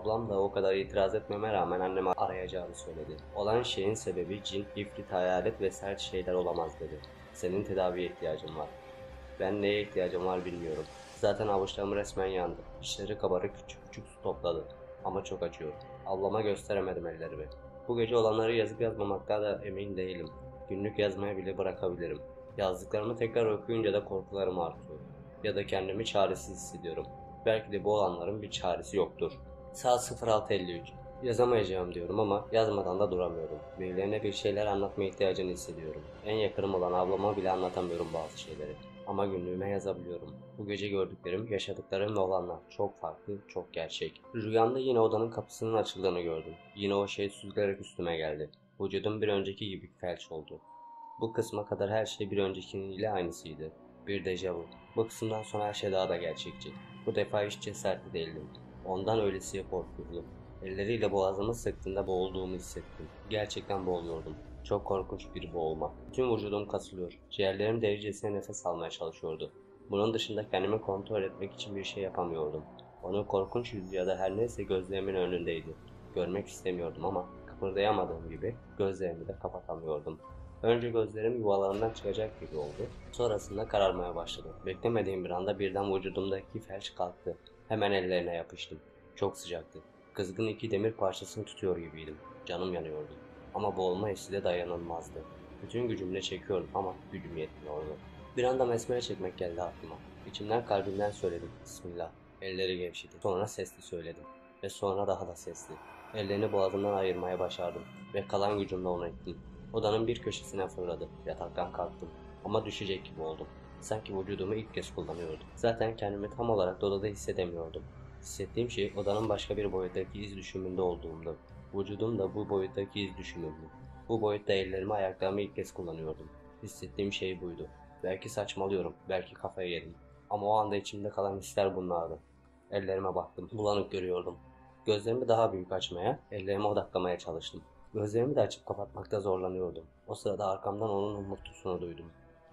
Ablam da o kadar itiraz etmeme rağmen annemi arayacağını söyledi. Olan şeyin sebebi cin, ifrit, hayalet ve sert şeyler olamaz dedi. Senin tedaviye ihtiyacın var. Ben neye ihtiyacım var bilmiyorum. Zaten avuçlarım resmen yandı. İçleri kabarık küçük küçük su topladı. Ama çok acıyor. Ablama gösteremedim ellerimi. Bu gece olanları yazıp yazmamakta da emin değilim. Günlük yazmaya bile bırakabilirim. Yazdıklarımı tekrar okuyunca da korkularım artıyor. Ya da kendimi çaresiz hissediyorum. Belki de bu olanların bir çaresi yoktur. Saat 06:53. Yazamayacağım diyorum ama yazmadan da duramıyorum. Birilerine bir şeyler anlatma ihtiyacını hissediyorum. En yakınım olan ablama bile anlatamıyorum bazı şeyleri. Ama günlüğüme yazabiliyorum. Bu gece gördüklerim, yaşadıklarım ve olanlar çok farklı, çok gerçek. Rüyamda yine odanın kapısının açıldığını gördüm. Yine o şey süzülerek üstüme geldi. Vücudum bir önceki gibi felç oldu. Bu kısma kadar her şey bir öncekiniyle aynısıydı. Bir dejavu. Bu kısımdan sonra her şey daha da gerçekçi. Bu defa hiç cesaretli değildim. Ondan öylesiye korkuyordum. Elleriyle boğazımı sıktığında boğulduğumu hissettim. Gerçekten boğuluyordum. Çok korkunç bir boğulma. Tüm vücudum kasılıyor. Ciğerlerim delicesine nefes almaya çalışıyordu. Bunun dışında kendimi kontrol etmek için bir şey yapamıyordum. Onun korkunç yüzü ya da her neyse gözlerimin önündeydi. Görmek istemiyordum ama kıpırdayamadığım gibi gözlerimi de kapatamıyordum. Önce gözlerim yuvalarından çıkacak gibi oldu. Sonrasında kararmaya başladı. Beklemediğim bir anda birden vücudumdaki felç kalktı. Hemen ellerine yapıştım. Çok sıcaktı. Kızgın iki demir parçasını tutuyor gibiydim. Canım yanıyordu. Ama boğulma hissi de dayanılmazdı. Bütün gücümle çekiyordum ama gücüm yetmiyordu. Bir anda mesmere çekmek geldi aklıma. İçimden kalbimden söyledim. Bismillah. Elleri gevşedi. Sonra sesli söyledim. Ve sonra daha da sesli. Ellerini boğazımdan ayırmaya başardım. Ve kalan gücümle onu ittim. Odanın bir köşesine fırladı. Yataktan kalktım. Ama düşecek gibi oldum. Sanki vücudumu ilk kez kullanıyordum. Zaten kendimi tam olarak da odada hissedemiyordum. Hissettiğim şey odanın başka bir boyuttaki iz düşümünde olduğumdu. Vücudum da bu boyuttaki iz düşümümdü. Bu boyutta ellerimi ayaklarımı ilk kez kullanıyordum. Hissettiğim şey buydu. Belki saçmalıyorum, belki kafayı yedim. Ama o anda içimde kalan hisler bunlardı. Ellerime baktım, bulanık görüyordum. Gözlerimi daha büyük açmaya, ellerime odaklamaya çalıştım. Gözlerimi de açıp kapatmakta zorlanıyordum. O sırada arkamdan onun umurtusunu duydum.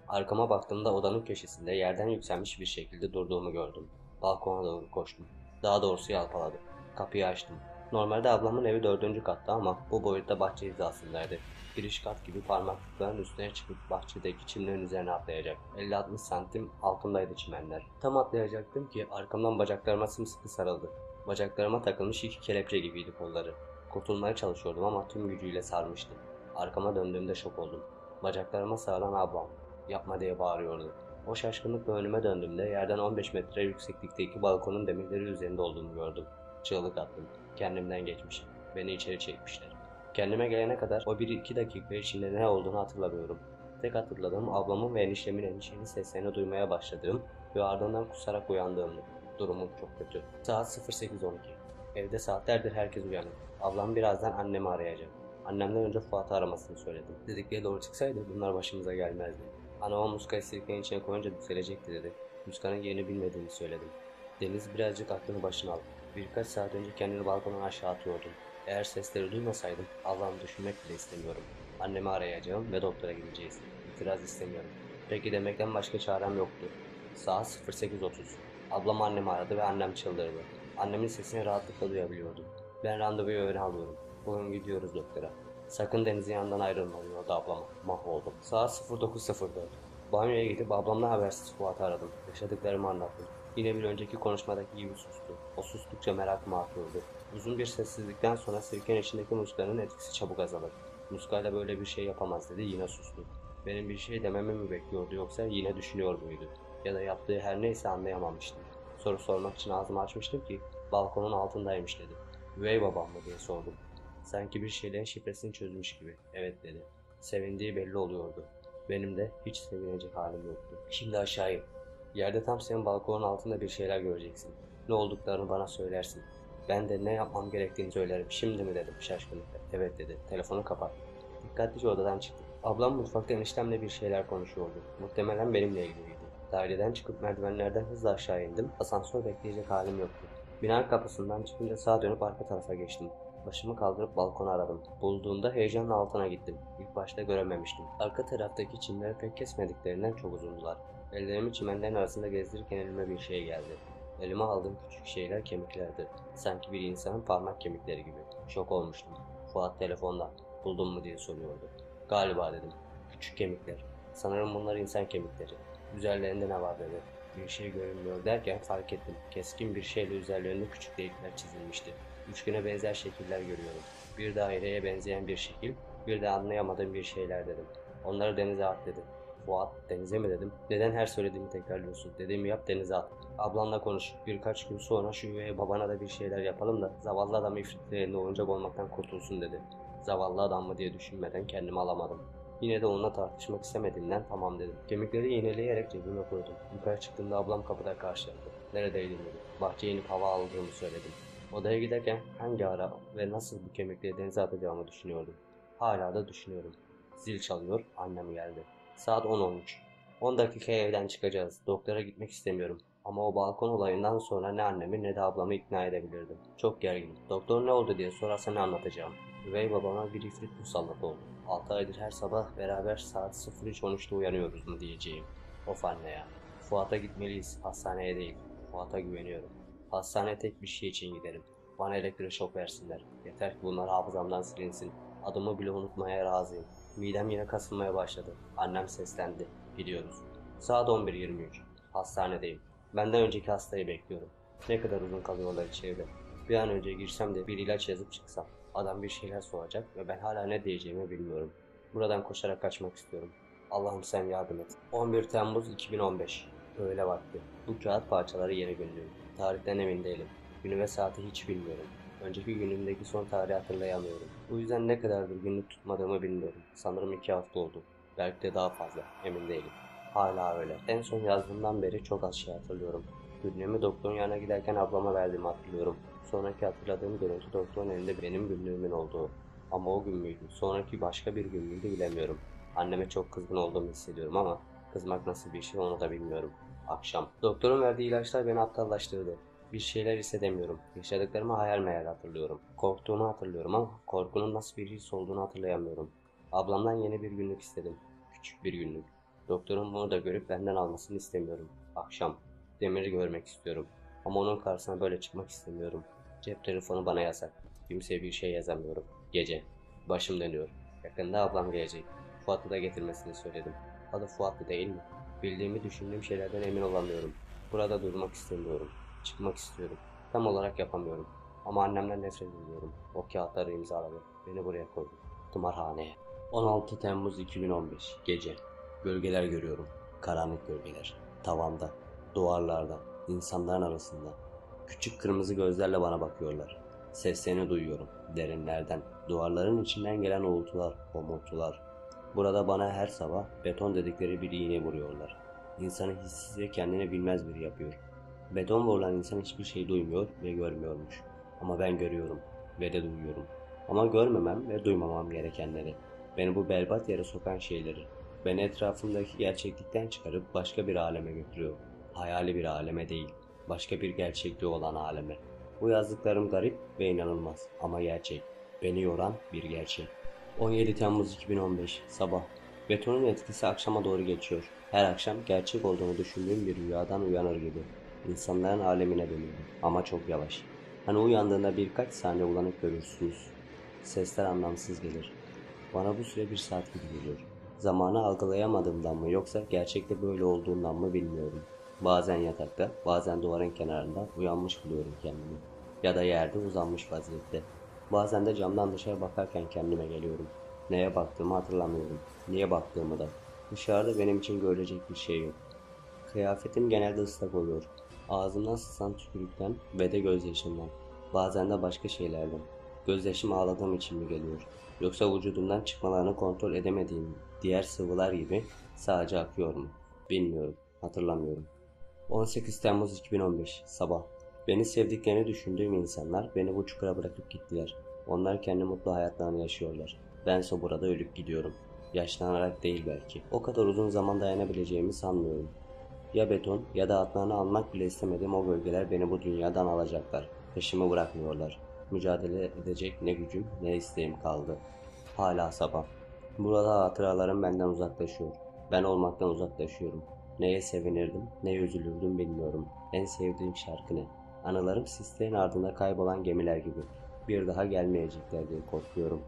Arkama baktığımda odanın köşesinde yerden yükselmiş bir şekilde durduğumu gördüm. Balkona doğru koştum. Daha doğrusu yalpaladım. Kapıyı açtım. Normalde ablamın evi 4. katta ama bu boyutta bahçe hizasındaydı. Giriş kat gibi parmaklıkların üstüne çıkıp bahçedeki çimlerin üzerine atlayacak. 50-60 santim altındaydı çimenler. Tam atlayacaktım ki arkamdan bacaklarıma sımsıkı sarıldı. Bacaklarıma takılmış iki kelepçe gibiydi kolları. Kurtulmaya çalışıyordum ama tüm gücüyle sarmıştı. Arkama döndüğümde şok oldum. Bacaklarıma sarılan ablam. Yapma diye bağırıyordu. O şaşkınlıkla önüme döndüğümde yerden 15 metre yükseklikteki balkonun demirleri üzerinde olduğumu gördüm. Çığlık attım. Kendimden geçmişim. Beni içeri çekmişler. Kendime gelene kadar o 1-2 dakika içinde ne olduğunu hatırlamıyorum. Tek hatırladığım ablamın ve eniştemin endişeli seslerini duymaya başladığım ve ardından kusarak uyandığımdı. Durumum çok kötü. Saat 08:12. Evde saatlerdir herkes uyanık. Ablam birazdan annemi arayacak. Annemden önce Fuat'ı aramasını söyledim. Dedikleri doğru çıksaydı bunlar başımıza gelmezdi. Ana o muskayı sirkenin içine koyunca düzelecekti dedi. Muskanın yerini bilmediğini söyledim. Deniz birazcık aklını başına aldı. Birkaç saat önce kendini balkondan aşağı atıyordun. Eğer sesleri duymasaydım Allah'ımı düşünmek bile istemiyorum. Annemi arayacağım ve doktora gideceğiz. İtiraz istemiyorum. Peki demekten başka çarem yoktu. Saat 08:30. Ablam annemi aradı ve annem çıldırdı. Annemin sesini rahatlıkla duyabiliyordum. Ben randevuyu öyle alıyorum. Bugün gidiyoruz doktora. Sakın Deniz'in yanından ayrılma diyordu ablama. Mahvoldum. Saat 09:04. Banyoya gidip ablamla habersiz Fuat'ı aradım. Yaşadıklarımı anlattım. Yine bir önceki konuşmadaki gibi sustu. O sustukça merakımı artıyordu. Uzun bir sessizlikten sonra sirkenin içindeki muskanın etkisi çabuk azalır. Muskayla böyle bir şey yapamaz dedi, yine sustu. Benim bir şey dememi mi bekliyordu yoksa yine düşünüyor muydu? Ya da yaptığı her neyse anlayamamıştım. Soru sormak için ağzımı açmıştım ki balkonun altındaymış dedi. Üvey babam mı diye sordum. Sanki bir şeylerin şifresini çözmüş gibi. Evet dedi. Sevindiği belli oluyordu. Benim de hiç sevinecek halim yoktu. Şimdi aşağı in. Yerde tam senin balkonun altında bir şeyler göreceksin. Ne olduklarını bana söylersin. Ben de ne yapmam gerektiğini söylerim. Şimdi mi dedim şaşkınlıkla. Evet dedi. Telefonu kapat. Dikkatlice odadan çıktım. Ablam mutfakta eniştemle bir şeyler konuşuyordu. Muhtemelen benimle ilgiliydi. Daireden çıkıp merdivenlerden hızla aşağı indim. Asansör bekleyecek halim yoktu. Bina kapısından çıkınca sağa dönüp arka tarafa geçtim. Başımı kaldırıp balkonu aradım. Bulduğumda heyecanla altına gittim. İlk başta görememiştim. Arka taraftaki çimleri pek kesmediklerinden çok uzundular. Ellerimi çimenlerin arasında gezdirirken elime bir şey geldi. Elime aldığım küçük şeyler kemiklerdi. Sanki bir insanın parmak kemikleri gibi. Şok olmuştum. Fuat telefonda buldun mu diye soruyordu. Galiba dedim. Küçük kemikler. Sanırım bunlar insan kemikleri. Üzerlerinde ne var dedi. Bir şey görünmüyor derken fark ettim. Keskin bir şeyle üzerlerinde küçük delikler çizilmişti. Üçgene benzer şekiller görüyorum. Bir daireye benzeyen bir şekil, bir de anlayamadığım bir şeyler dedim. Onları denize at dedi. Fuat, denize mi dedim. Neden her söylediğimi tekrarlıyorsun? Dediğimi yap, denize at. Ablanla konuş. Birkaç gün sonra şu üvey babana da bir şeyler yapalım da zavallı adam ifritlerinde oyuncak olmaktan kurtulsun dedi. Zavallı adam mı diye düşünmeden kendimi alamadım. Yine de onunla tartışmak istemediğimden tamam dedim. Kemikleri iğneleyerek cebime koydum. Yukarı çıktığımda ablam kapıda karşıladı. Neredeydin dedi. Bahçeye inip hava aldığımı söyledim. Odaya giderken hangi ara ve nasıl bu kemikleri denize atacağımı düşünüyordum. Hala da düşünüyorum. Zil çalıyor, annem geldi. Saat 10 olmuş. 10 dakikaya evden çıkacağız. Doktora gitmek istemiyorum. Ama o balkon olayından sonra ne annemi ne de ablamı ikna edebilirdim. Çok gerginim. Doktor ne oldu diye sorarsa ne anlatacağım. Üvey babama bir ifrit musallat oldu. 6 aydır her sabah beraber saat 03.13'te uyanıyoruz mu diyeceğim. Of anne ya. Fuat'a gitmeliyiz. Hastaneye değil. Fuat'a güveniyorum. Hastaneye tek bir şey için giderim. Bana elektroşok versinler. Yeter ki bunlar hafızamdan silinsin. Adımı bile unutmaya razıyım. Midem yine kasılmaya başladı. Annem seslendi. Gidiyoruz. Saat 11.23. Hastanedeyim. Benden önceki hastayı bekliyorum. Ne kadar uzun kalıyorlar içeride. Bir an önce girsem de bir ilaç yazıp çıksam. Adam bir şeyler soracak ve ben hala ne diyeceğimi bilmiyorum. Buradan koşarak kaçmak istiyorum. Allah'ım sen yardım et. 11 Temmuz 2015. Öğle vakti. Bu kağıt parçaları yeni günlüğüm. Tarihten emin değilim. Günü ve saati hiç bilmiyorum. Önceki günümdeki son tarihi hatırlayamıyorum. Bu yüzden ne kadardır günlük tutmadığımı bilmiyorum. Sanırım 2 hafta oldu. Belki de daha fazla. Emin değilim. Hala öyle. En son yazdığımdan beri çok az şey hatırlıyorum. Günlüğümü doktorun yanına giderken ablama verdiğimi hatırlıyorum. Sonraki hatırladığım görüntü doktorun elinde benim günlüğümün olduğu. Ama o gün müydü? Sonraki başka bir gün müydü bilemiyorum. Anneme çok kızgın olduğumu hissediyorum ama kızmak nasıl bir şey onu da bilmiyorum. Akşam. Doktorun verdiği ilaçlar beni aptallaştırdı. Bir şeyler hissedemiyorum. Yaşadıklarımı hayal meyal hatırlıyorum. Korktuğumu hatırlıyorum ama korkunun nasıl bir his olduğunu hatırlayamıyorum. Ablamdan yeni bir günlük istedim. Küçük bir günlük. Doktorun bunu da görüp benden almasını istemiyorum. Akşam. Demir'i görmek istiyorum. Ama onun karşısına böyle çıkmak istemiyorum. Cep telefonu bana yasak. Kimseye bir şey yazamıyorum. Gece. Başım dönüyor. Yakında ablam gelecek. Fuat'ı da getirmesini söyledim. Adı Fuat'ı değil mi? Bildiğimi düşündüğüm şeylerden emin olamıyorum. Burada durmak istemiyorum. Çıkmak istiyorum. Tam olarak yapamıyorum. Ama annemden nefret ediyorum. O kağıtları imzaladı. Beni buraya koydu. Tımarhaneye. 16 Temmuz 2015. Gece. Gölgeler görüyorum. Karanlık gölgeler. Tavanda, duvarlarda, insanların arasında. Küçük kırmızı gözlerle bana bakıyorlar. Seslerini duyuyorum. Derinlerden, duvarların içinden gelen uğultular, homurtular. Burada bana her sabah beton dedikleri bir iğne vuruyorlar. İnsanı hissiz ve kendini bilmez biri yapıyor. Beton vurulan insan hiçbir şey duymuyor ve görmüyormuş. Ama ben görüyorum ve de duyuyorum. Ama görmemem ve duymamam gerekenleri. Beni bu berbat yere sokan şeyleri. Beni etrafımdaki gerçeklikten çıkarıp başka bir aleme götürüyor. Hayali bir aleme değil, başka bir gerçekliği olan aleme. Bu yazdıklarım garip ve inanılmaz ama gerçek. Beni yoran bir gerçek. 17 Temmuz 2015 Sabah. Betonun etkisi akşama doğru geçiyor. Her akşam gerçek olduğunu düşündüğüm bir rüyadan uyanır gibi. İnsanların alemine dönüyorum ama çok yavaş. Hani uyandığında birkaç saniye ulanık görürsünüz. Sesler anlamsız gelir. Bana bu süre bir saat gibi geliyor. Zamanı algılayamadığımdan mı yoksa gerçekte böyle olduğundan mı bilmiyorum. Bazen yatakta, bazen duvarın kenarında uyanmış buluyorum kendimi. Ya da yerde uzanmış vaziyette. Bazen de camdan dışarı bakarken kendime geliyorum. Neye baktığımı hatırlamıyorum. Niye baktığımı da. Dışarıda benim için görülecek bir şey yok. Kıyafetim genelde ıslak oluyor. Ağzımdan sızan tükürükten ve de gözyaşımdan. Bazen de başka şeylerden. Gözyaşım ağladığım için mi geliyor? Yoksa vücudumdan çıkmalarını kontrol edemediğim diğer sıvılar gibi sadece akıyor mu? Bilmiyorum. Hatırlamıyorum. 18 Temmuz 2015 Sabah. Beni sevdiklerini düşündüğüm insanlar beni bu çukura bırakıp gittiler. Onlar kendi mutlu hayatlarını yaşıyorlar. Bense burada ölüp gidiyorum. Yaşlanarak değil belki. O kadar uzun zaman dayanabileceğimi sanmıyorum. Ya beton ya da adlarını almak bile istemediğim o bölgeler beni bu dünyadan alacaklar. Peşimi bırakmıyorlar. Mücadele edecek ne gücüm ne isteğim kaldı. Hala sabah. Burada hatıralarım benden uzaklaşıyor. Ben olmaktan uzaklaşıyorum. Neye sevinirdim, neye üzülürdüm bilmiyorum. En sevdiğim şarkı ne? Anılarım sislerin ardında kaybolan gemiler gibi. Bir daha gelmeyecekler diye korkuyorum.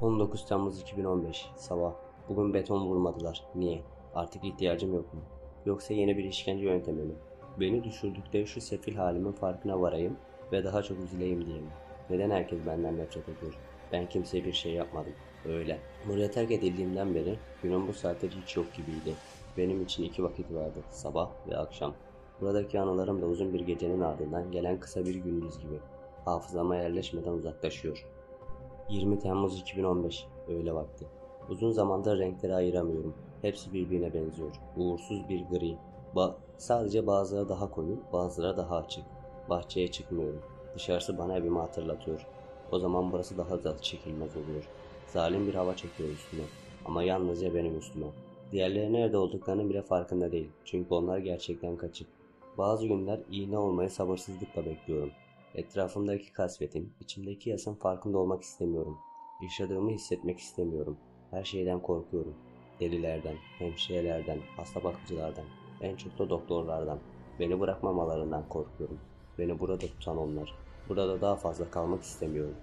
19 Temmuz 2015 sabah. Bugün beton vurmadılar. Niye? Artık ihtiyacım yok mu? Yoksa yeni bir işkence yöntemi mi? Beni düşürdükleri şu sefil halimin farkına varayım ve daha çok üzüleyim diye mi? Neden herkes benden nefret ediyor? Ben kimseye bir şey yapmadım. Öyle. Buraya terk edildiğimden beri günün bu saatleri hiç yok gibiydi. Benim için iki vakit vardı. Sabah ve akşam. Buradaki anılarım da uzun bir gecenin ardından gelen kısa bir gündüz gibi. Hafızama yerleşmeden uzaklaşıyor. 20 Temmuz 2015 öğle vakti. Uzun zamandır renkleri ayıramıyorum. Hepsi birbirine benziyor. Uğursuz bir gri. Sadece bazıları daha koyu, bazıları daha açık. Bahçeye çıkmıyorum. Dışarısı bana evimi hatırlatıyor. O zaman burası daha da çekilmez oluyor. Zalim bir hava çekiyor üstüme. Ama yalnızca benim üstüme. Diğerleri nerede olduklarının bile farkında değil. Çünkü onlar gerçekten kaçık. Bazı günler iğne olmayı sabırsızlıkla bekliyorum. Etrafımdaki kasvetin, içimdeki yasın farkında olmak istemiyorum. Yaşadığımı hissetmek istemiyorum. Her şeyden korkuyorum. Delilerden, hemşirelerden, hasta bakıcılardan, en çok da doktorlardan. Beni bırakmamalarından korkuyorum. Beni burada tutan onlar. Burada daha fazla kalmak istemiyorum.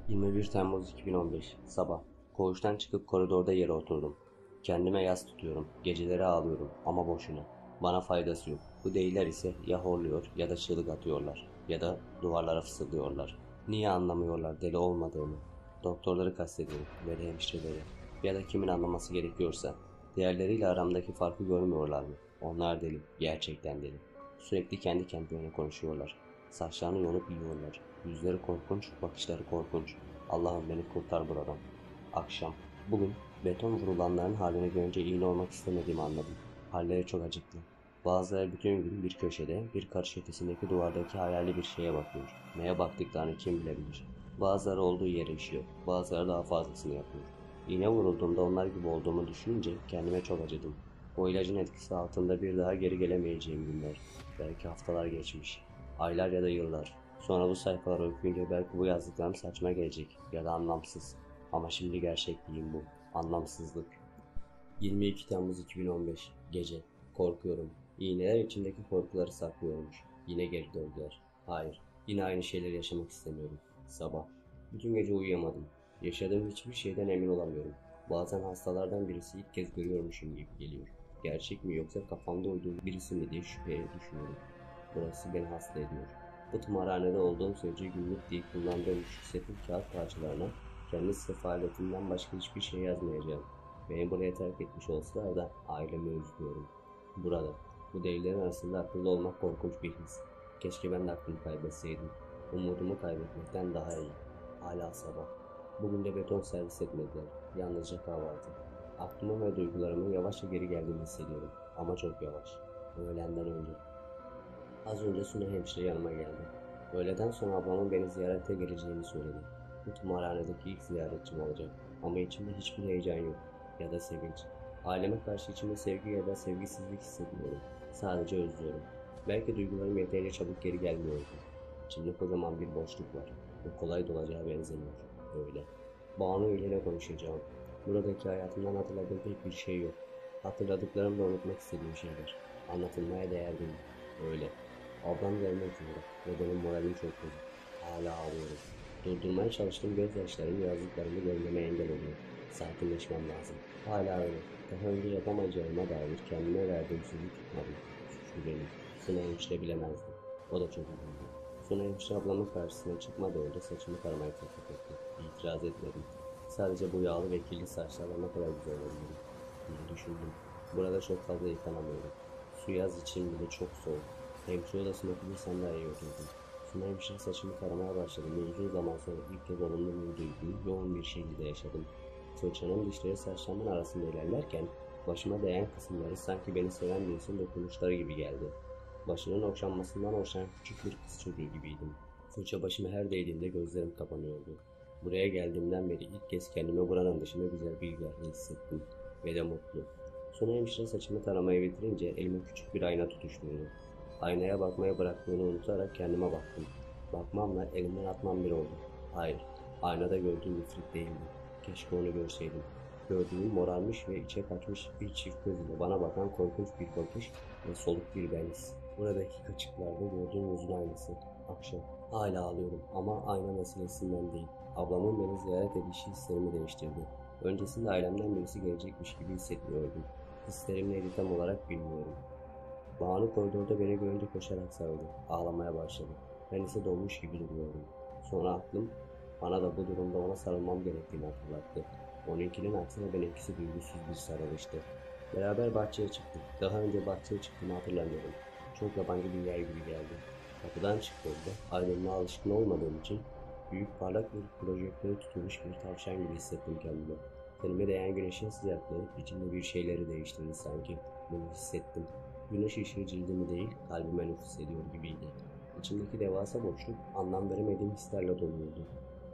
21 Temmuz 2015 sabah. Koğuştan çıkıp koridorda yere oturdum. Kendime yas tutuyorum. Geceleri ağlıyorum ama boşuna. Bana faydası yok. Bu değiller ise ya horluyor ya da çığlık atıyorlar. Ya da duvarlara fısıldıyorlar. Niye anlamıyorlar deli olmadığımı? Doktorları kastediyorum ve de hemşireleri. Ya da kimin anlaması gerekiyorsa. Diğerleriyle aramdaki farkı görmüyorlar mı? Onlar deli. Gerçekten deli. Sürekli kendi kendilerine konuşuyorlar. Saçlarını yonup yiyorlar. Yüzleri korkunç, bakışları korkunç. Allah'ım beni kurtar buradan. Akşam. Bugün beton vurulanların halini görünce iğne olmak istemediğimi anladım. Halleri çok acıklı. Bazıları bütün gün bir köşede, bir karış ötesindeki duvardaki hayali bir şeye bakıyor. Neye baktıklarını kim bilebilir. Bazıları olduğu yere işiyor. Bazıları daha fazlasını yapıyor. İğne vurulduğumda onlar gibi olduğumu düşününce kendime çok acıdım. O ilacın etkisi altında bir daha geri gelemeyeceğim günler. Belki haftalar geçmiş. Aylar ya da yıllar. Sonra bu sayfaları okuyunca belki bu yazdıklarım saçma gelecek ya da anlamsız. Ama şimdi gerçekliğim bu. Anlamsızlık. 22 Temmuz 2015 gece. Korkuyorum. İğneler içindeki korkuları saklıyormuş. Yine geri döndüler. Hayır. Yine aynı şeyleri yaşamak istemiyorum. Sabah. Bütün gece uyuyamadım. Yaşadığım hiçbir şeyden emin olamıyorum. Bazen hastalardan birisi ilk kez görüyormuşum gibi geliyor. Gerçek mi yoksa kafamda uyduğum birisi mi diye şüpheye düşüyorum. Burası beni hasta ediyor. Bu tımarhanede olduğum sürece günlük diye kullandığım şu sefil kağıt parçalarına kendi sefaletimden başka hiçbir şey yazmayacağım. Beni buraya terk etmiş olsalar da ailemi özlüyorum. Burada, bu devlerin arasında akıllı olmak korkunç bir his. Keşke ben de aklımı kaybetseydim. Umudumu kaybetmekten daha iyi. Hala sabah. Bugün de beton servis etmediler. Yalnızca kahvaltı. Aklımın ve duygularımın yavaşça geri geldiğini hissediyorum. Ama çok yavaş. Öğlenden önce. Az önce Suna hemşire yanıma geldi. Öğleden sonra ablamın beni ziyarete geleceğini söyledi. Bu tımarhanedeki ilk ziyaretçim olacak. Ama içimde hiçbir heyecan yok. Ya da sevinç. Aileme karşı içimde sevgi ya da sevgisizlik hissetmiyorum. Sadece özlüyorum. Belki duygularım yeterince çabuk geri gelmiyordu. İçimde kocaman bir boşluk var. Bu kolay dolacağı benzemiyor. Öyle. Banu ile ne konuşacağım? Buradaki hayatımdan hatırladığım pek bir şey yok. Hatırladıklarım da unutmak istediğim şeyler. Anlatılmaya değer değil. Öyle. Ablam gelmek üzere ve benim moralim çok bozuk. Hala ağlıyorum. Durdurmaya çalıştığım gözyaşlarım yazdıklarımı görmeme engel oluyor. Sakinleşmem lazım. Hala öyle. Daha önce yapamayacağıma dair kendime verdiğim sözü tutmadım. Suçlu benim. Suna hemşire bilemezdim. O da çok üzüldü. Suna hemşire ablamın karşısına çıkmadan önce saçımı taramayı teklif etti. İtiraz etmedim. Sadece bu yağlı ve kirli saçlarla ne kadar güzel olabilirim diye düşündüm. Burada çok fazla yıkanamıyorum. Su yaz için bile çok soğuk. Hemşire odasındaki bir sandalyeye oturdum. Suna hemşire saçımı taramaya başladım ve uzun zaman sonra ilk kez olumlu bir duyguyu yoğun bir şekilde yaşadım. Fırçanın dişleri saçlarımın arasında ilerlerken başıma değen kısımları sanki beni seven birisinin dokunuşları gibi geldi. Başının okşanmasından hoşlanan küçük bir kız çocuğu gibiydim. Fırça başıma her değdiğinde gözlerim kapanıyordu. Buraya geldiğimden beri ilk kez kendimi buranın dışında güzel bir yerde hissettim. Ve de mutlu. Sonra hemşire saçımı taramayı bitirince elime küçük bir ayna tutuşturdu. Aynaya bakmaya bıraktığını unutarak kendime baktım. Bakmamla elimden atmam bir oldu. Hayır, aynada gördüğüm ifrit değildi. Keşke onu görseydim. Gördüğüm morarmış ve içe kaçmış bir çift göz ile bana bakan korkunç bir bakış ve soluk bir benliz. Buradaki kaçıklarda gördüğüm yüzün aynısı. Akşam. Hala ağlıyorum ama ayna meselesinden değil. Ablamın beni ziyaret edişi hislerimi değiştirdi. Öncesinde ailemden birisi gelecekmiş gibi hissetmiyordum. Hislerim neydi tam olarak bilmiyorum. Banu koridorda beni görünce koşarak sarıldı. Ağlamaya başladı. Ben ise donmuş gibi duruyordum. Sonra aklım bana da bu durumda ona sarılmam gerektiğini hatırlattı. Onunkinin aksine benimkisi duygusuz bir sarılıştı. Beraber bahçeye çıktık. Daha önce bahçeye çıktığımı hatırlamıyorum. Çok yabancı bir yer gibi geldi. Kapıdan çıktığımda aydınlığa alışkın olmadığım için büyük parlak bir projektöre tutulmuş bir tavşan gibi hissettim kendimi. Tenime değen güneşin sıcaklığı içimde bir şeyleri değiştirdi sanki. Bunu hissettim. Güneş ışığı cildimi değil, kalbime nüfuz ediyor gibiydi. İçimdeki devasa boşluk, anlam veremediğim hislerle doluyordu.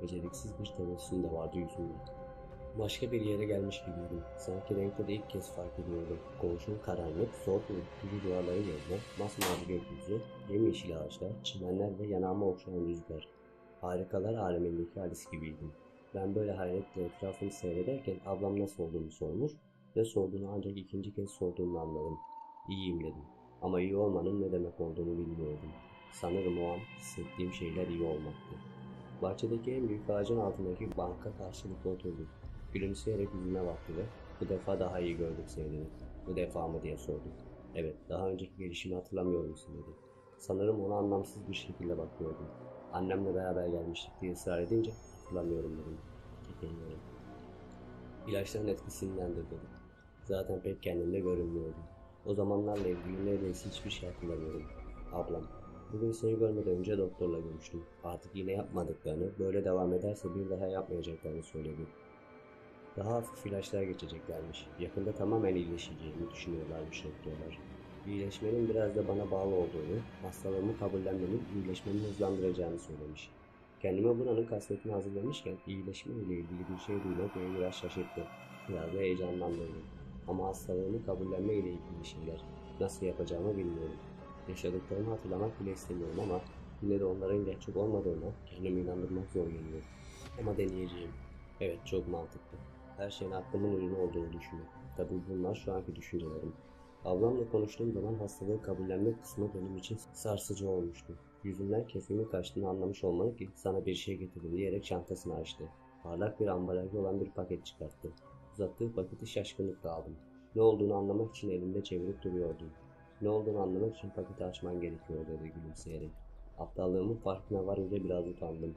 Beceriksiz bir tebessüm de vardı yüzümde. Başka bir yere gelmiş gibiydim. Sanki renkleri ilk kez fark ediyordum. Komşum karanlık, soğuk ve ürkütücü duvarları yerine masmavi gökyüzü, yemyeşil ağaçlar, çimenler ve yanağıma okşayan rüzgar. Harikalar alemindeki Alice gibiydim. Ben böyle hayretle etrafımı seyrederken ablam nasıl olduğunu sormuş ve sorduğunu ancak ikinci kez sorduğunu anladım. İyiyim dedim. Ama iyi olmanın ne demek olduğunu bilmiyordum. Sanırım o an hissettiğim şeyler iyi olmaktı. Bahçedeki en büyük ağacın altındaki banka karşılıklı oturduk. Gülümseyerek yüzüme baktı ve bu defa daha iyi gördük seni dedi. Bu defa mı diye sordu. Evet, daha önceki gelişimi hatırlamıyor musun dedi. Sanırım ona anlamsız bir şekilde bakıyordum. Annemle beraber gelmiştik diye ısrar edince hatırlamıyorum dedim. Kekeliyorum. İlaçların etkisindendir dedi. Zaten pek kendimde görünmüyordu. O zamanlarla ilgili neredeyse hiçbir şey hatırlamıyorum. Ablam. Bugün seni görmeden önce doktorla görüştüm. Artık yine yapmadıklarını, böyle devam ederse bir daha yapmayacaklarını söyledi. Daha hafif ilaçlar geçeceklermiş. Yakında tamamen iyileşeceğimi düşünüyorlarmış doktorlar. İyileşmenin biraz da bana bağlı olduğunu, hastalığımı kabullenmenin iyileşmemi hızlandıracağını söylemiş. Kendime buranın kasvetini hazırlamışken iyileşme ile ilgili bir şey duymak beni biraz şaşırttı. Biraz da heyecanlandırdı. Ama hastalığımı kabullenme ile ilgili şeyler nasıl yapacağımı bilmiyorum. Yaşadıklarımı hatırlamak bile istemiyorum ama yine de onların gerçek olmadığına kendimi inandırmak zor geliyor. Ama deneyeceğim. Evet, çok mantıklı. Her şeyin aklımın oyunu olduğunu düşünüyorum. Tabii bunlar şu anki düşüncelerim. Ablamla konuştuğum zaman hastalığı kabullenme kısmı benim için sarsıcı olmuştu. Yüzünden keyfimin kaçtığını anlamış olmalı ki sana bir şey getirdim diyerek çantasını açtı. Parlak bir ambalajlı olan bir paket çıkarttı. Uzattığı paketi şaşkınlıkla aldım. Ne olduğunu anlamak için elimde çevirip duruyordum. Ne olduğunu anlamak için paketi açman gerekiyor dedi gülümseyerek. Aptallığımın farkına varınca biraz utandım.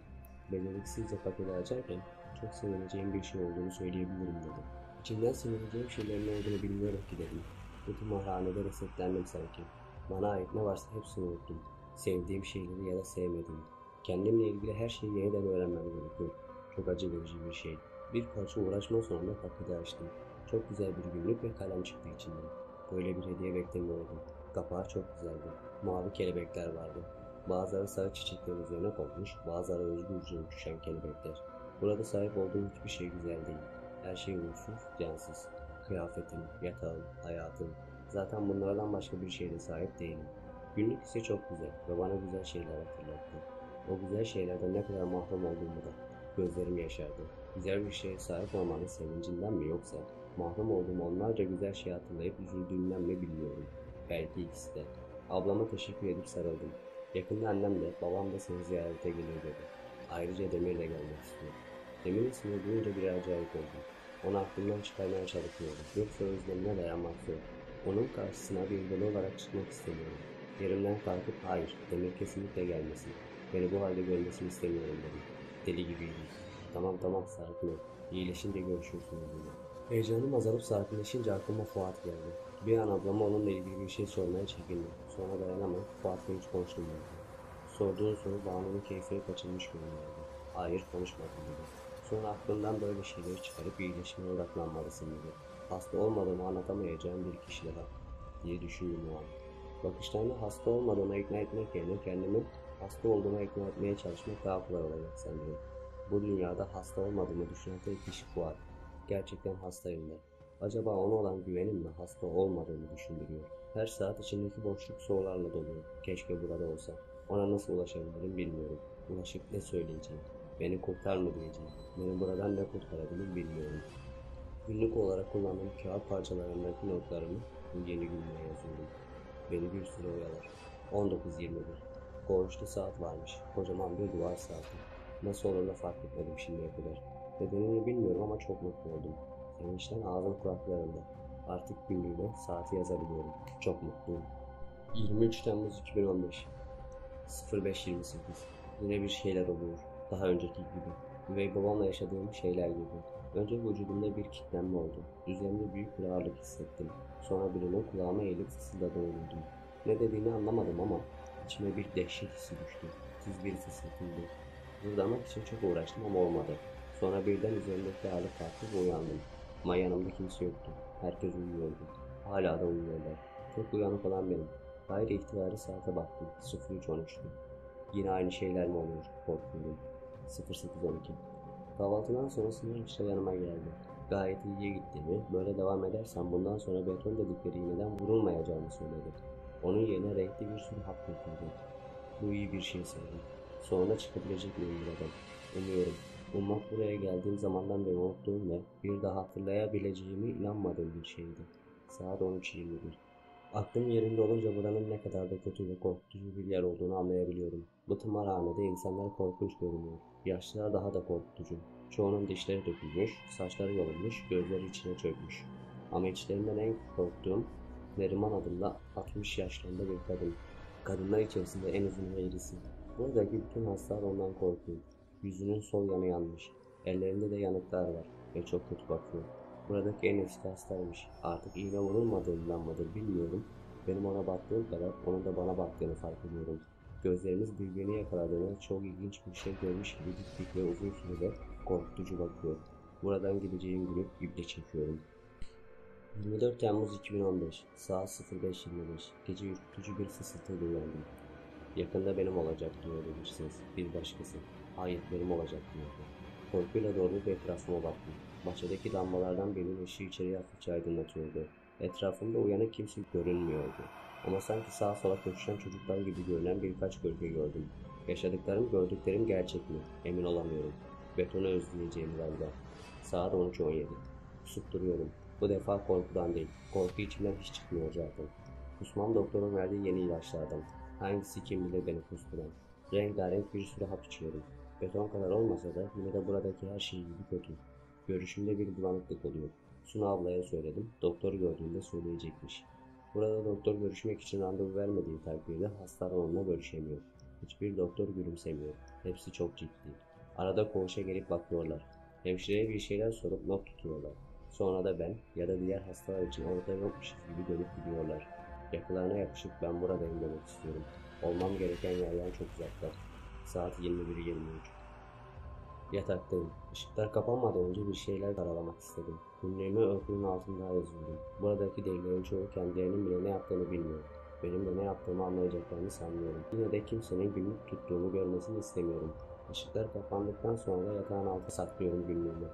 Beceriksizce paketi açarken çok sevineceğim bir şey olduğunu söyleyebilirim dedi. İçinden sevineceğim şeylerin ne olduğunu bilmiyorum ki dedim. Bu tımarhanede resetlendim sanki. Bana ait ne varsa hepsini unuttum. Sevdiğim şeyleri ya da sevmediğim. Kendimle ilgili her şeyi yeniden öğrenmem gerekiyor. Çok acı verici bir şey. Bir parça uğraşma sonunda paketi açtım. Çok güzel bir günlük ve kalem çıktı içinden. Böyle bir hediye beklemiyordum. Kapağı çok güzeldi. Mavi kelebekler vardı. Bazıları sarı çiçeklerin üzerine konmuş, bazıları özgürce uçuşan kelebekler. Burada sahip olduğum hiçbir şey güzel değil. Her şey uğursuz, cansız. Kıyafetim, yatağım, hayatım. Zaten bunlardan başka bir şeye de sahip değilim. Günlük ise çok güzel ve bana güzel şeyler hatırlattı. O güzel şeylerden ne kadar mahrum olduğumu da gözlerim yaşardı. Güzel bir şeye sahip olmanın sevincinden mi yoksa mahrum olduğum onlarca güzel şey hatırlayıp üzüldüğümden mi bilmiyorum. Belki ikisi de. Ablama teşekkür edip sarıldım. Yakında annem de babam da seni ziyarete geliyor dedi. Ayrıca Demir de gelmek istiyor. Demir'in ismini duyunca bir acayip oldum. Onu aklımdan çıkarmaya çalışıyorum. Yoksa özlemine dayanmak zor. Onun karşısına bir deli olarak çıkmak istemiyorum. Yerimden kalkıp hayır, Demir kesinlikle gelmesin. Beni bu halde görmesini istemiyorum dedim. Deli gibiydim. Tamam tamam sakin ol. İyileşince görüşürsünüz dedi. Heyecanım azalıp sakinleşince aklıma Fuat geldi. Bir an ablama onunla ilgili bir şey sormaya çekindim. Sonra dayanamayıp Fuat'la hiç konuştum dedi. Sorduğun soru Banu'nun keyfini kaçırmış görünüyordu. Hayır konuşmadım dedi. Sonra aklından böyle şeyleri çıkarıp iyileşmeye odaklanmalısın dedi. Hasta olmadığımı anlatamayacağım bir kişi daha diye düşündüm o an. Bakışlarında hasta olmadığıma ikna etmek yerine kendimi hasta olduğuma ikna etmeye çalışmak daha kolay olacak sanırım. Bu dünyada hasta olmadığımı düşünen tek kişi Fuat. Gerçekten hastayım ben. Acaba ona olan güvenim mi hasta olmadığımı düşündürüyor. Her saat içindeki boşluk sorularla doluyor. Keşke burada olsa. Ona nasıl ulaşabilirim bilmiyorum. Ulaşıp ne söyleyeceğim? Beni kurtar mı diyeceğim. Beni buradan ne kurtarabilir bilmiyorum. Günlük olarak kullandığım kağıt parçalarındaki notlarımı bu yeni günlüğe yazıyorum. Beni bir süre oyalar. 19:21. Koğuşta saat varmış. Kocaman bir duvar saati. Nasıl olur da fark etmedim şimdiye kadar. Nedenini bilmiyorum ama çok mutlu oldum. Sevinçten ağzım kulaklarımda. Artık günlüğüne saati yazabiliyorum. Çok mutluyum. 23 Temmuz 2015. 05:28. Yine bir şeyler oluyor. Daha önceki gibi. Üvey babamla yaşadığım şeyler gibi. Önce vücudumda bir kilitlenme oldu. Üzerimde büyük bir ağırlık hissettim. Sonra birinin kulağıma eğilip fısıldadığını duydum. Ne dediğini anlamadım ama içime bir dehşet hissi düştü. Tiz bir fısıltıydı. Zırlamak için çok uğraştım ama olmadı. Sonra birden üzerimdeki ağırlık kalktı ve uyandım. Ama yanımda kimse yoktu. Herkes uyuyordu. Hala da uyuyorlar. Tek uyanık olan benim. Gayri ihtiyari saate baktım. 03:13'tü. Yine aynı şeyler mi oluyor? Korkuyorum. 08:12. Kahvaltıdan sonra Sınav yanıma geldi. Gayet iyiye gittiğimi, böyle devam edersem bundan sonra beton dedikleri iğneden vurulmayacağını söyledi. Onun yerine renkli bir sürü hap getirdi. Bu iyi bir şey sanırım. Sonra çıkabilecek miyim buradan? Umuyorum. Ummak buraya geldiğim zamandan beri unuttuğum ve bir daha hatırlayabileceğimi inanmadığım bir şeydi. Saat 13:21. Aklım yerinde olunca buranın ne kadar da kötü ve korkutucu bir yer olduğunu anlayabiliyorum. Bu tımarhanede insanlar korkunç görünüyor. Yaşlılar daha da korkutucu. Çoğunun dişleri dökülmüş, saçları yolunmuş, gözleri içine çökmüş. Ama içlerinden en korktuğum Neriman adında 60 yaşlarında bir kadın. Kadınlar içerisinde en uzun ve irisi. Buradaki bütün hastalar ondan korkuyor. Yüzünün sol yanı yanmış. Ellerinde de yanıklar var ve çok kötü bakıyor. Buradaki en eski hastaymış. Artık iğne vurulmadığından mıdır bilmiyorum. Benim ona baktığım kadar onun da bana baktığını fark ediyorum. Gözlerimiz birbirini yakaladığında çok ilginç bir şey görmüş gibi dik dik ve uzun sürede korkutucu bakıyor. Buradan gideceğim günü iple çekiyorum. 24 Temmuz 2015. Saat 05:25. Gece ürkütücü bir fısıltıyla uyandım. Yakında benim olacak diyordu bir ses. Bir başkası. Hayır benim olacak diyordu. Korkuyla doğrulup etrafıma baktım. Bahçedeki lambalardan birinin ışığı içeriye hafifçe aydınlatıyordu. Etrafımda uyanık kimse görünmüyordu. Ama sanki sağa sola koşan çocuklar gibi görünen birkaç gölge gördüm. Yaşadıklarım gördüklerim gerçek mi? Emin olamıyorum. Betonu özleyeceğim galiba. Saat 13:17. Kusup duruyorum. Bu defa korkudan değil. Korku içimden hiç çıkmıyor zaten. Kusmam doktorun verdiği yeni ilaçlardan. Hangisi kim bilir beni kusturan. Rengarenk bir sürü hap içiyorum. Beton kadar olmasa da yine de buradaki her şey gibi kötü. Görüşümde bir bulanıklık oluyor. Suna ablaya söyledim. Doktor gördüğünde söyleyecekmiş. Burada doktor görüşmek için randevu vermediği takdirde hastalar onunla görüşemiyor. Hiçbir doktor gülümsemiyor. Hepsi çok ciddi. Arada koğuşa gelip bakıyorlar. Hemşireye bir şeyler sorup not tutuyorlar. Sonra da ben ya da diğer hastalar için orada yokmuşuz gibi dönüp gidiyorlar. Yakılarına yapışıp ben buradayım demek istiyorum. Olmam gereken yerden çok uzakta. Saat 21:23. Yataktayım. Işıklar kapanmadan önce bir şeyler karalamak istedim. Günlüğümü örtünün altında yazıyordum. Buradaki delilerin çoğu kendilerinin bile ne yaptığını bilmiyor. Benim de ne yaptığımı anlayacaklarını sanmıyorum. Yine de kimsenin günlük tuttuğumu görmesini istemiyorum. Işıklar kapandıktan sonra yatağın altına saklıyorum günlüğümü.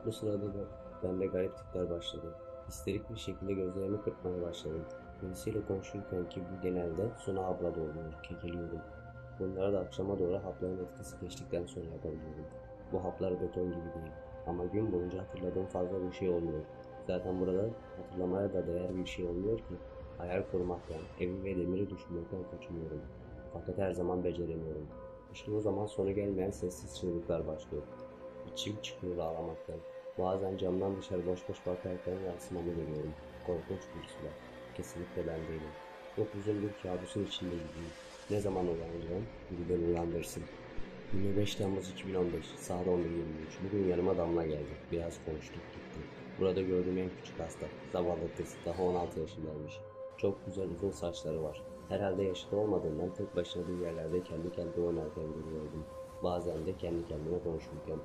Bu sırada da bende garip tipler başladı. Histerik bir şekilde gözlerimi kırpmaya başladım. Birisiyle konuşurken ki bu genelde Suna abla da oluyor, kekeliyorum. Bunları da akşama doğru hapların etkisi geçtikten sonra yapabiliyorum. Bu haplar beton gibi değil. Ama gün boyunca hatırladığım fazla bir şey olmuyor. Zaten burada hatırlamaya da değer bir şey olmuyor ki. Hayal kurmaktan, evi ve demiri düşünmekten kaçınıyorum. Fakat her zaman beceremiyorum. İşte o zaman sonu gelmeyen sessiz çığlıklar başlıyor. İçim çıkıyor ağlamaktan. Bazen camdan dışarı boş boş bakarken yansımamı görüyorum. Korkunç bir sular. Kesinlikle ben değilim. Çok uzun bir kabusun içinde gibiyim. Ne zaman uyanacağım? Biri beni uyandırsın. 25 Temmuz 2015. Saat 11:23. Bugün yanıma Damla geldi. Biraz konuştuk gitti. Burada gördüğüm en küçük hasta. Zavallı kız. Daha 16 yaşındaymış. Çok güzel uzun saçları var. Herhalde yaşlı olmadığından tek başına bir yerlerde kendi kendine oynarken görüyordum. Bazen de kendi kendime konuşurken.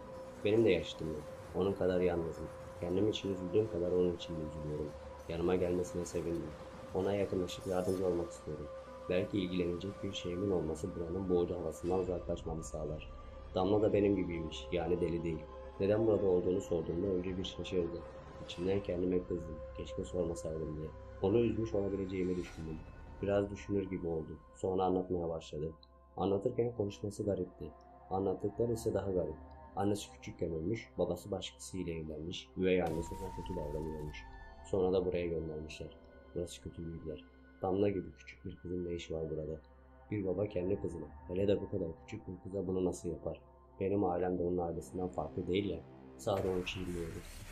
Benim de yaşıtım yok. Onun kadar yalnızım. Kendim için üzüldüğüm kadar onun için de üzülüyorum. Yanıma gelmesine sevindim. Ona yakınlaşıp yardımcı olmak istiyorum. Belki ilgilenecek bir şeyimin olması buranın boğucu havasından uzaklaşmamı sağlar. Damla da benim gibiymiş, yani deli değil. Neden burada olduğunu sorduğumda önce bir şaşırdı. İçimden kendime kızdım, keşke sormasaydım diye. Onu üzmüş olabileceğimi düşündüm. Biraz düşünür gibi oldu. Sonra anlatmaya başladı. Anlatırken konuşması garipti. Anlattıkları ise daha garip. Annesi küçükken ölmüş, babası başkasıyla evlenmiş, üvey annesi ona kötü davranıyormuş. Sonra da buraya göndermişler. Burası kötü bir yer. Damla gibi küçük bir kızın ne işi var burada? Bir baba kendi kızına, hele de bu kadar küçük bir kıza bunu nasıl yapar? Benim ailem de onun ailesinden farklı değil ya. Saat 13:27.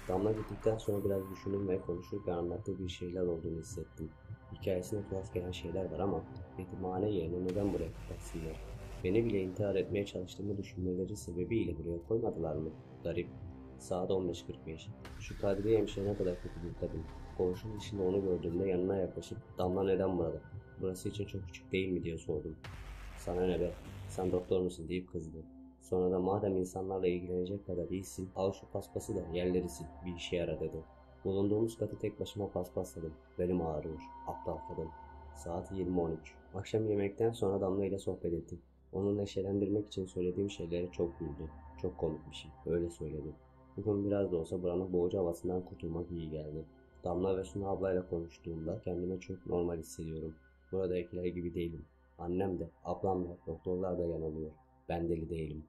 Damla gittikten sonra biraz düşündüm ve konuşurken anlattığı bir şeyler olduğunu hissettim. Hikayesine tuhaf gelen şeyler var ama yetimhane yerine neden buraya kapatsınlar? Beni bile intihar etmeye çalıştığımı düşünmeleri sebebiyle buraya koymadılar mı? Garip. Saat 15:45. Şu Kadriye hemşire ne kadar kötü bir kadın. Komşunun dışında onu gördüğümde yanına yaklaşıp Damla neden burada? Burası için çok küçük değil mi diye sordum. Sana ne be? Sen doktor musun deyip kızdı. Sonra da madem insanlarla ilgilenecek kadar iyisin, al şu paspası da yerleri sil, bir işe yara dedi. Bulunduğumuz katı tek başıma paspasladım. Belim ağrıyor. Aptal kadın. Saat 20:13. Akşam yemekten sonra Damla ile sohbet ettik. Onu neşelendirmek için söylediğim şeylere çok güldü. Çok komikmişim. Öyle söyledi. Bugün biraz da olsa buranın boğucu havasından kurtulmak iyi geldi. Damla ve Suna ablayla konuştuğumda kendimi çok normal hissediyorum. Buradakiler gibi değilim. Annem de, ablam da, doktorlar da yanılıyor. Ben deli değilim.